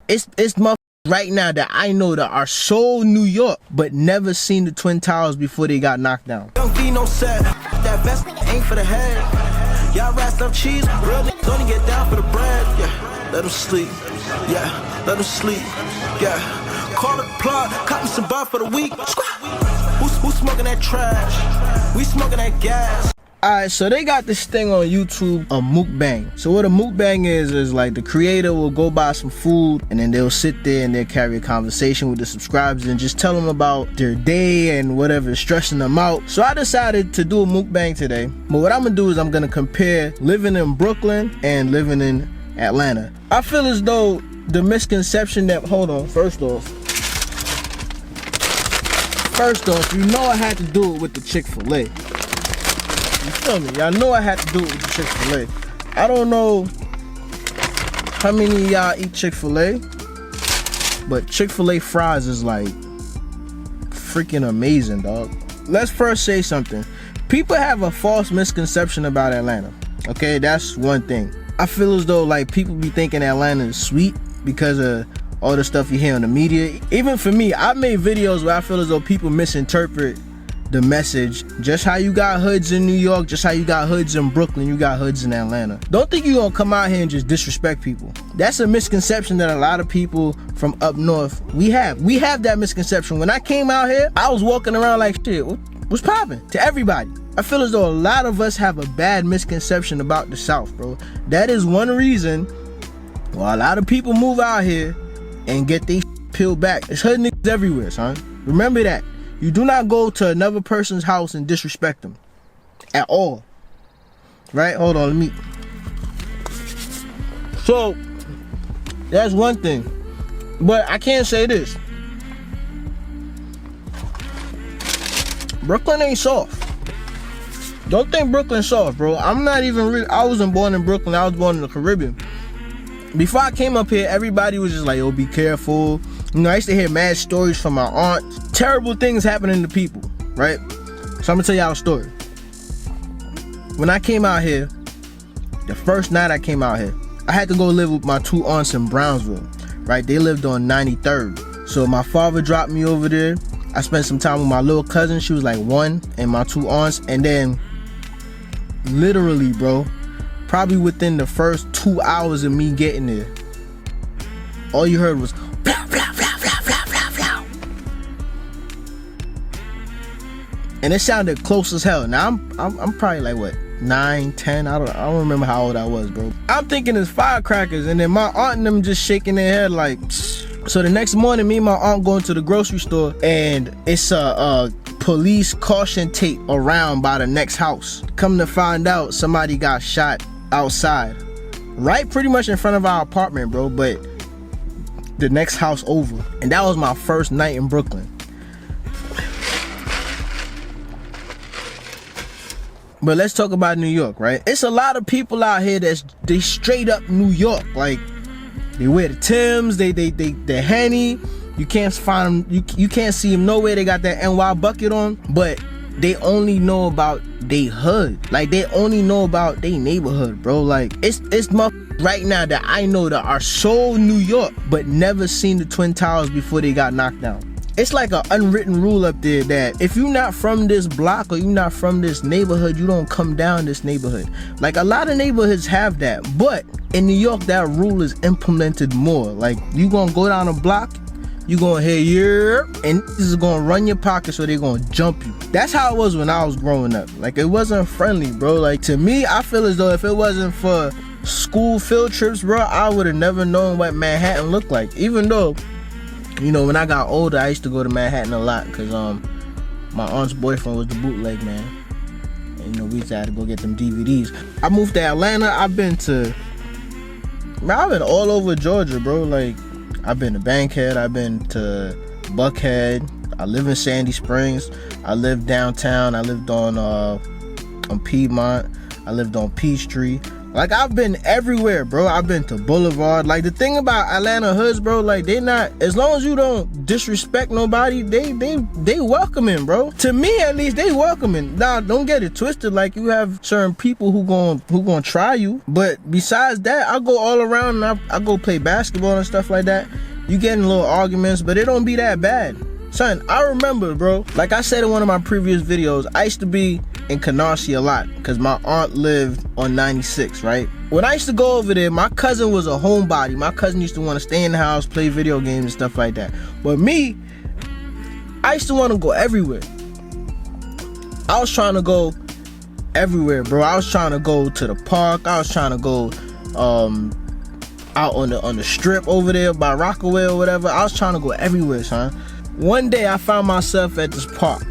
It's motherfuckers right now that I know that are so New York, but never seen the Twin Towers before they got knocked down. Don't be no set. That vest ain't for the head. Y'all rats love cheese. Real niggas don't get down for the bread. Yeah, let them sleep. Yeah, let them sleep. Yeah, call it plug. Cut me some bar for the week. Who's smoking that trash? We smoking that gas. Alright, so they got this thing on YouTube, a mukbang. So what a mukbang is like the creator will go buy some food and then they'll sit there and they'll carry a conversation with the subscribers and just tell them about their day and whatever is stressing them out. So I decided to do a mukbang today. But what I'm gonna do is I'm gonna compare living in Brooklyn and living in Atlanta. I feel as though the misconception that, hold on, first off, you know I had to do it with the Chick-fil-A. You feel me? Y'all know I had to do it with the Chick-fil-A. I don't know how many of y'all eat Chick-fil-A, but Chick-fil-A fries is like freaking amazing, dog. Let's first say something. People have a false misconception about Atlanta. Okay, that's one thing. I feel as though like people be thinking Atlanta is sweet because of all the stuff you hear on the media. Even for me, I've made videos where I feel as though people misinterpret the message. Just how you got hoods in New York, just how you got hoods in Brooklyn, you got hoods in Atlanta. Don't think you're gonna come out here and just disrespect people. That's a misconception that a lot of people from up north, we have that misconception. When I came out here, I was walking around like, shit, what's popping? To everybody. I feel as though a lot of us have a bad misconception about the South, bro. That is one reason why a lot of people move out here and get they peeled back. It's hood niggas everywhere, son. Remember that. You do not go to another person's house and disrespect them at all. Right? Hold on, let me. So, that's one thing. But I can't say this. Brooklyn ain't soft. Don't think Brooklyn's soft, bro. I'm not even I wasn't born in Brooklyn. I was born in the Caribbean. Before I came up here, everybody was just like, yo, be careful. You know, I used to hear mad stories from my aunt. Terrible things happening to people, right? So I'm gonna tell y'all a story. When I came out here, the first night I came out here, I had to go live with my two aunts in Brownsville, right? They lived on 93rd. So my father dropped me over there. I spent some time with my little cousin. She was like 1, and my two aunts. And then, literally, bro, probably within the first 2 hours of me getting there, all you heard was blah, blah, blah, blah, blah, blah, blah. And it sounded close as hell. Now I'm probably like what, 9, 10, I don't remember how old I was, bro. I'm thinking it's firecrackers, and then my aunt and them just shaking their head like, psst. So the next morning, me and my aunt going to the grocery store, and it's a police caution tape around by the next house. Come to find out, somebody got shot outside, right pretty much in front of our apartment, bro, but the next house over. And that was my first night in Brooklyn. But let's talk about New York, right? It's a lot of people out here they straight up New York. Like, they wear the Timbs, they're Henny. You can't find them, you can't see them nowhere. They got that NY bucket on, but they only know about they hood. Like, they only know about they neighborhood, bro. Like, it's motherfuckers right now that I know that are so New York, but never seen the Twin Towers before they got knocked down. It's like an unwritten rule up there that if you're not from this block or you're not from this neighborhood, you don't come down this neighborhood. Like, a lot of neighborhoods have that, but in New York, that rule is implemented more. Like, you gonna go down a block, you gonna hear and this is gonna run your pockets or they gonna jump you. That's how it was when I was growing up. Like, it wasn't friendly, bro. Like, to me, I feel as though if it wasn't for school field trips, bro, I would have never known what Manhattan looked like. Even though, you know, when I got older, I used to go to Manhattan a lot because my aunt's boyfriend was the bootleg man. And, you know, we used to have to go get them DVDs. I moved to Atlanta. I've been all over Georgia, bro. Like, I've been to Bankhead, I've been to Buckhead, I live in Sandy Springs, I lived downtown, I lived on Piedmont, I lived on Peachtree. Like, I've been everywhere, bro. I've been to Boulevard. Like, the thing about Atlanta hoods, bro, like, they not, as long as you don't disrespect nobody, they welcoming, bro. To me, at least, they welcoming. Now, don't get it twisted. Like, you have certain people who gon' try you, but besides that, I go all around and I go play basketball and stuff like that, You get in little arguments, but it don't be that bad. Son, I remember, bro, like I said in one of my previous videos, I used to be in Canarsie a lot because my aunt lived on 96, right? When I used to go over there, my cousin was a homebody. My cousin used to want to stay in the house, play video games and stuff like that. But me, I used to want to go everywhere. I was trying to go everywhere, bro. I was trying to go to the park. I was trying to go out on the strip over there by Rockaway or whatever. I was trying to go everywhere, son. One day I found myself at this park.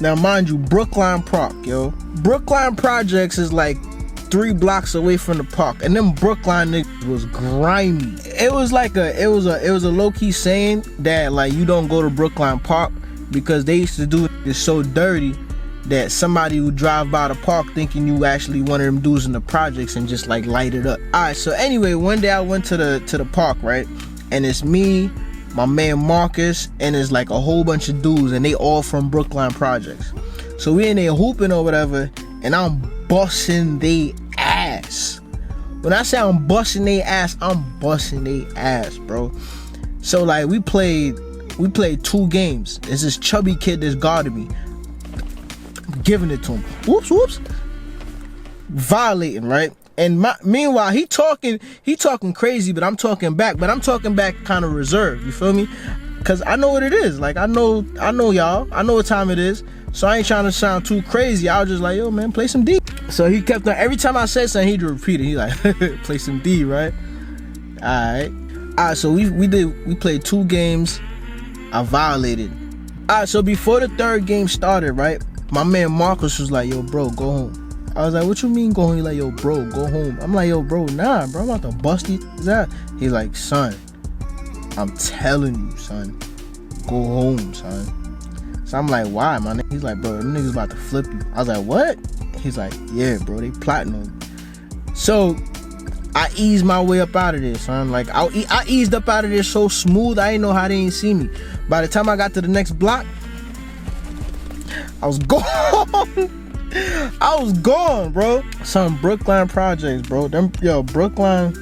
Now mind you, Brookline Park, yo. Brookline Projects is like 3 blocks away from the park, and them Brookline niggas was grimy. It was a low-key saying that like you don't go to Brookline Park because they used to do it so dirty that somebody would drive by the park thinking you actually one of them dudes in the projects and just like light it up. Alright, so anyway, one day I went to the park, right? And it's me, my man Marcus, and it's like a whole bunch of dudes, and they all from Brookline Projects. So we in there hooping or whatever, and I'm busting they ass. When I say I'm busting they ass, I'm busting they ass, bro. So like we played 2 games. There's this chubby kid that's guarded me. Giving it to him. Whoops. Violating, right? And meanwhile, he talking crazy, but I'm talking back. But I'm talking back kind of reserved. You feel me? Cause I know what it is. Like I know y'all. I know what time it is. So I ain't trying to sound too crazy. I was just like, yo, man, play some D. So he kept on. Every time I said something, he'd repeat it. He like, play some D, right? Alright. So we played 2 games. I violated. Alright. So before the 3rd game started, right? My man Marcus was like, yo, bro, go home. I was like, what you mean go home? He's like, yo, bro, go home. I'm like, yo, bro, nah, bro, I'm about to bust these out. He's like, son, I'm telling you, son, go home, son. So I'm like, why, my nigga? He's like, bro, them niggas about to flip you. I was like, what? He's like, yeah, bro, they plotting on you. So I eased my way up out of there, son. Like, I eased up out of there so smooth, I didn't know how they didn't see me. By the time I got to the next block, I was gone. I was gone, bro. Some Brookline Projects, bro. Brookline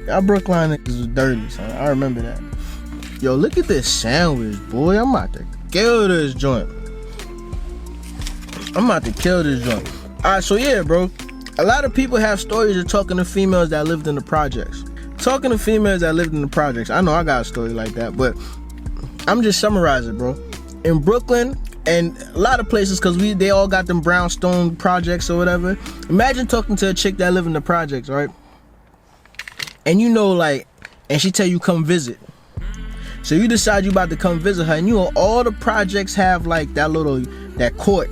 niggas was dirty, son. I remember that. Yo, look at this sandwich, boy. I'm about to kill this joint. Alright, so yeah, bro. A lot of people have stories of talking to females that lived in the projects. I know I got a story like that, but I'm just summarizing, bro. In Brooklyn, and a lot of places, because they all got them brownstone projects or whatever. Imagine talking to a chick that live in the projects, right? And you know, like, and she tell you come visit. So you decide you about to come visit her, and you know all the projects have like that court.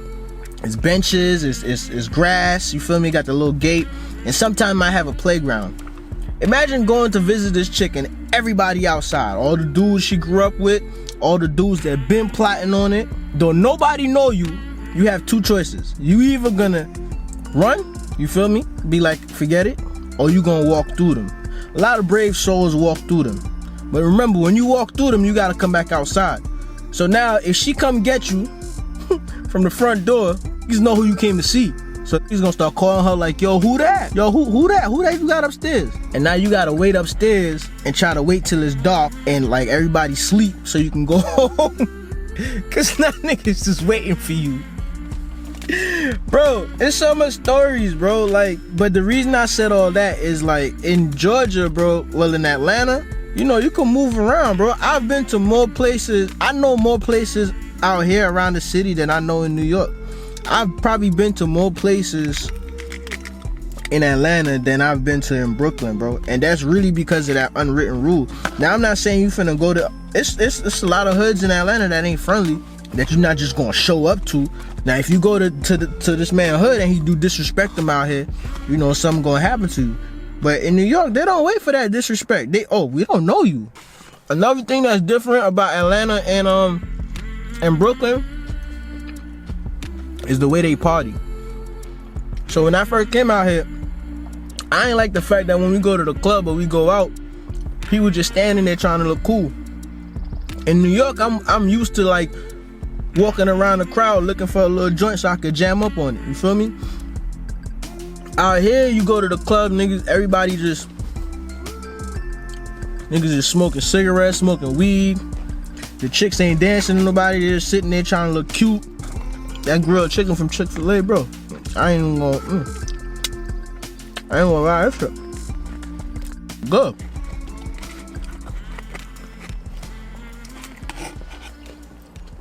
It's benches, it's grass, you feel me? Got the little gate, and sometimes might have a playground. Imagine going to visit this chick and everybody outside, all the dudes she grew up with, all the dudes that been plotting on it. Though nobody know you, you have 2 choices. You either gonna run, you feel me? Be like, forget it, or you gonna walk through them. A lot of brave souls walk through them. But remember, when you walk through them, you gotta come back outside. So now, if she come get you from the front door, you know who you came to see. So he's gonna start calling her like, yo, who that? Yo, who that? Who that you got upstairs? And now you gotta wait upstairs and try to wait till it's dark and like everybody sleep so you can go home. Cause now niggas just waiting for you. Bro, there's so much stories, bro. Like, but the reason I said all that is like in Georgia, bro, well in Atlanta, you know, you can move around, bro. I've been to more places. I know more places out here around the city than I know in New York. I've probably been to more places in Atlanta than I've been to in Brooklyn, bro. And that's really because of that unwritten rule. Now, I'm not saying you finna go to... It's a lot of hoods in Atlanta that ain't friendly, that you're not just gonna show up to. Now, if you go to this man hood and he do disrespect them out here, you know, something gonna happen to you. But in New York, they don't wait for that disrespect. We don't know you. Another thing that's different about Atlanta and Brooklyn is the way they party. So when I first came out here, I ain't like the fact that when we go to the club or we go out, people just standing there trying to look cool. In New York, I'm used to like walking around the crowd looking for a little joint so I could jam up on it. You feel me? Out here, you go to the club, niggas, everybody just Niggas just smoking cigarettes, smoking weed. The chicks ain't dancing to nobody. They're just sitting there trying to look cute. That grilled chicken from Chick-fil-A, bro. I ain't even gonna. I ain't gonna lie, that shit good.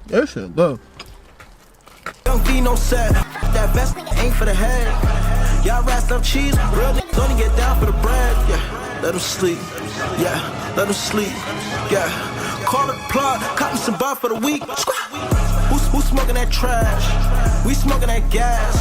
That shit good. Young V no set. That vest ain't for the head. Y'all rats love cheese. Real niggas only get down for the bread. Yeah, let them sleep. Yeah, let them sleep. Yeah, call it plug. Cop me some bar for the week. Who's smoking that trash? We smoking that gas.